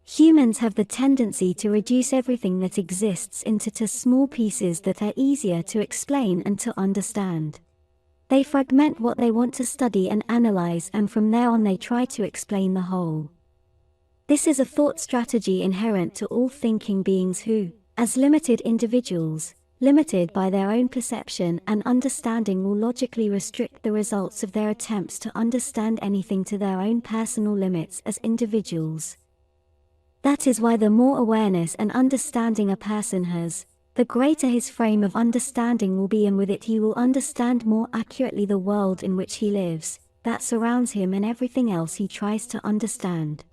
Humans have the tendency to reduce everything that exists into small pieces that are easier to explain and to understand. They fragment what they want to study and analyze, and from there on they try to explain the whole. This is a thought strategy inherent to all thinking beings who, as limited individuals, limited by their own perception and understanding, will logically restrict the results of their attempts to understand anything to their own personal limits as individuals. That is why the more awareness and understanding a person has, the greater his frame of understanding will be, and with it he will understand more accurately the world in which he lives, that surrounds him, and everything else he tries to understand.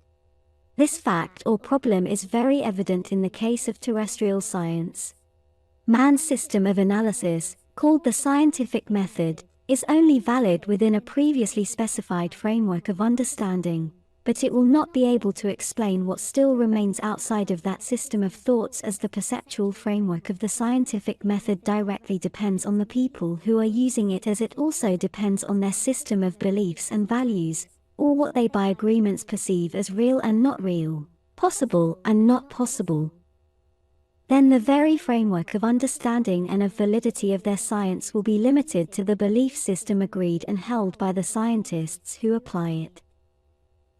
This fact or problem is very evident in the case of terrestrial science. Man's system of analysis, called the scientific method, is only valid within a previously specified framework of understanding, but it will not be able to explain what still remains outside of that system of thoughts, as the perceptual framework of the scientific method directly depends on the people who are using it, as it also depends on their system of beliefs and values, or what they by agreements perceive as real and not real, possible and not possible. Then the very framework of understanding and of validity of their science will be limited to the belief system agreed and held by the scientists who apply it.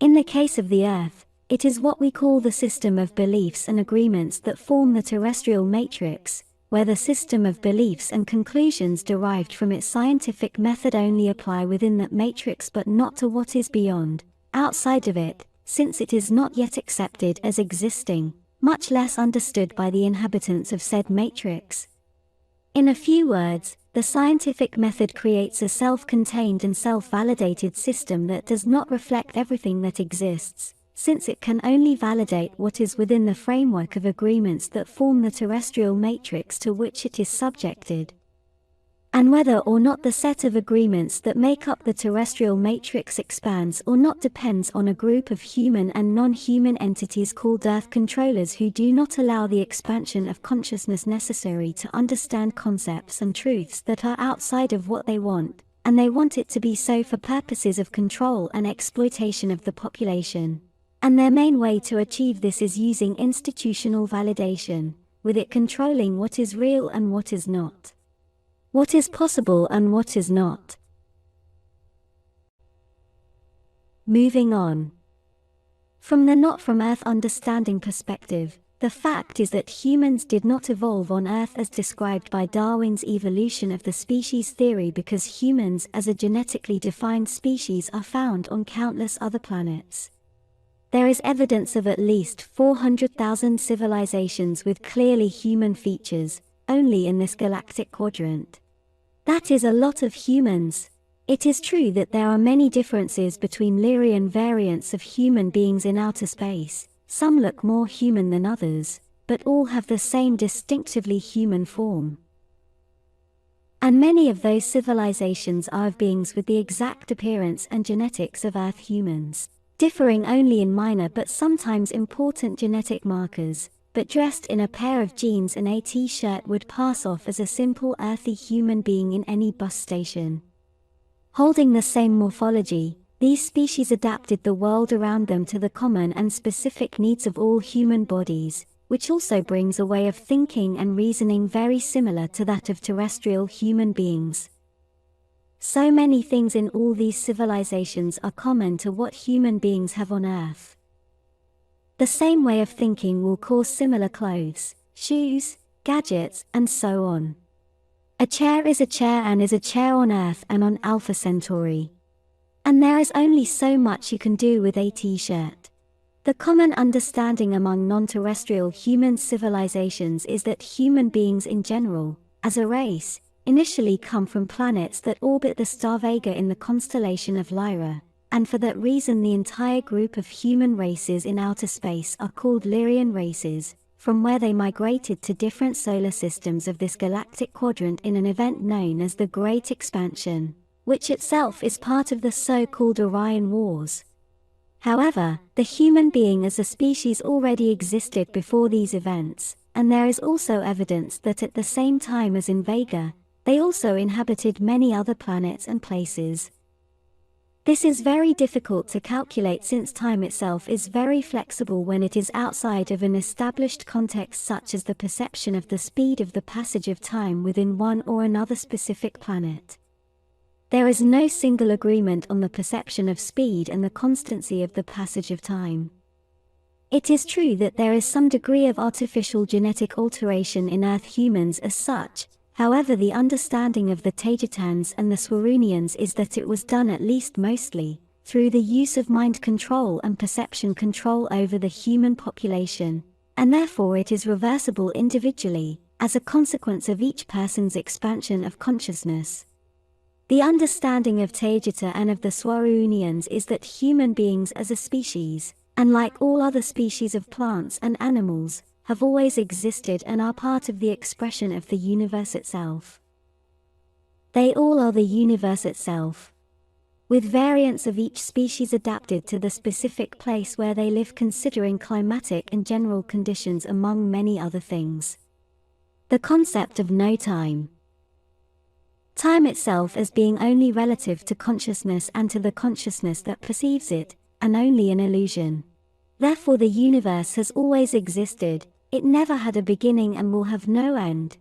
In the case of the Earth, it is what we call the system of beliefs and agreements that form the terrestrial matrix, where the system of beliefs and conclusions derived from its scientific method only apply within that matrix, but not to what is beyond, outside of it, since it is not yet accepted as existing, much less understood by the inhabitants of said matrix. In a few words, the scientific method creates a self-contained and self-validated system that does not reflect everything that exists, since it can only validate what is within the framework of agreements that form the terrestrial matrix to which it is subjected. And whether or not the set of agreements that make up the terrestrial matrix expands or not depends on a group of human and non-human entities called Earth controllers, who do not allow the expansion of consciousness necessary to understand concepts and truths that are outside of what they want, and they want it to be so for purposes of control and exploitation of the population. And their main way to achieve this is using institutional validation, with it controlling what is real and what is not, what is possible and what is not. Moving on. From the not from Earth understanding perspective, the fact is that humans did not evolve on Earth as described by Darwin's evolution of the species theory, because humans as a genetically defined species are found on countless other planets. There is evidence of at least 400,000 civilizations with clearly human features, only in this galactic quadrant. That is a lot of humans. It is true that there are many differences between Lyran variants of human beings in outer space. Some look more human than others, but all have the same distinctively human form. And many of those civilizations are of beings with the exact appearance and genetics of Earth humans, differing only in minor but sometimes important genetic markers, but dressed in a pair of jeans and a t-shirt would pass off as a simple earthy human being in any bus station. Holding the same morphology, these species adapted the world around them to the common and specific needs of all human bodies, which also brings a way of thinking and reasoning very similar to that of terrestrial human beings. So many things in all these civilizations are common to what human beings have on Earth. The same way of thinking will cause similar clothes, shoes, gadgets, and so on. A chair is a chair and is a chair on Earth and on Alpha Centauri. And there is only so much you can do with a t-shirt. The common understanding among non-terrestrial human civilizations is that human beings in general, as a race, initially come from planets that orbit the star Vega in the constellation of Lyra, and for that reason the entire group of human races in outer space are called Lyrian races, from where they migrated to different solar systems of this galactic quadrant in an event known as the Great Expansion, which itself is part of the so-called Orion Wars. However, the human being as a species already existed before these events, and there is also evidence that at the same time as in Vega, they also inhabited many other planets and places. This is very difficult to calculate since time itself is very flexible when it is outside of an established context such as the perception of the speed of the passage of time within one or another specific planet. There is no single agreement on the perception of speed and the constancy of the passage of time. It is true that there is some degree of artificial genetic alteration in Earth humans as such. However, the understanding of the Taygetans and the Swaroonians is that it was done, at least mostly, through the use of mind control and perception control over the human population, and therefore it is reversible individually, as a consequence of each person's expansion of consciousness. The understanding of Taygeta and of the Swaroonians is that human beings as a species, unlike all other species of plants and animals, have always existed and are part of the expression of the universe itself. They all are the universe itself, with variants of each species adapted to the specific place where they live, considering climatic and general conditions among many other things. The concept of no time. Time itself as being only relative to consciousness and to the consciousness that perceives it, and only an illusion. Therefore the universe has always existed, it never had a beginning and will have no end.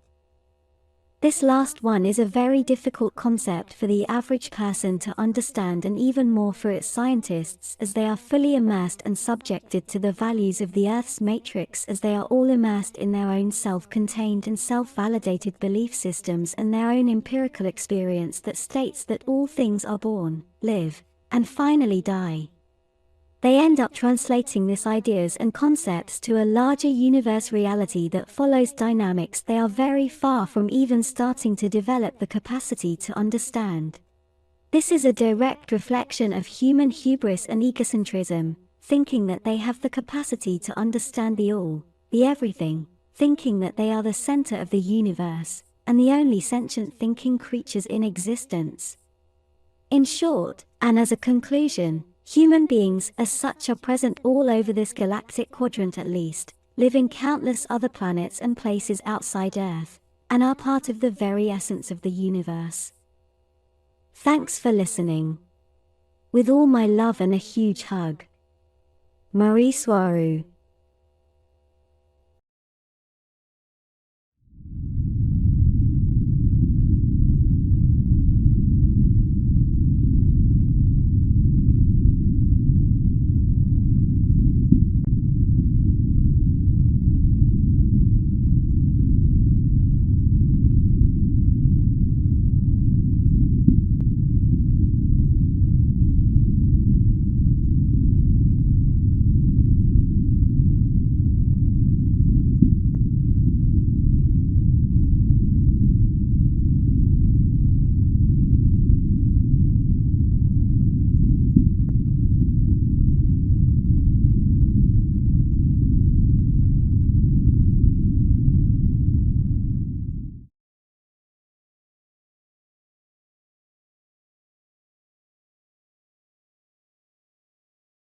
This last one is a very difficult concept for the average person to understand, and even more for its scientists, as they are fully immersed and subjected to the values of the Earth's matrix, as they are all immersed in their own self-contained and self-validated belief systems and their own empirical experience that states that all things are born, live, and finally die. They end up translating these ideas and concepts to a larger universe reality that follows dynamics they are very far from even starting to develop the capacity to understand. This is a direct reflection of human hubris and egocentrism, thinking that they have the capacity to understand the all, the everything, thinking that they are the center of the universe, and the only sentient thinking creatures in existence. In short, and as a conclusion, human beings as such are present all over this galactic quadrant at least, live in countless other planets and places outside Earth, and are part of the very essence of the universe. Thanks for listening. With all my love and a huge hug. Mari Swaruu.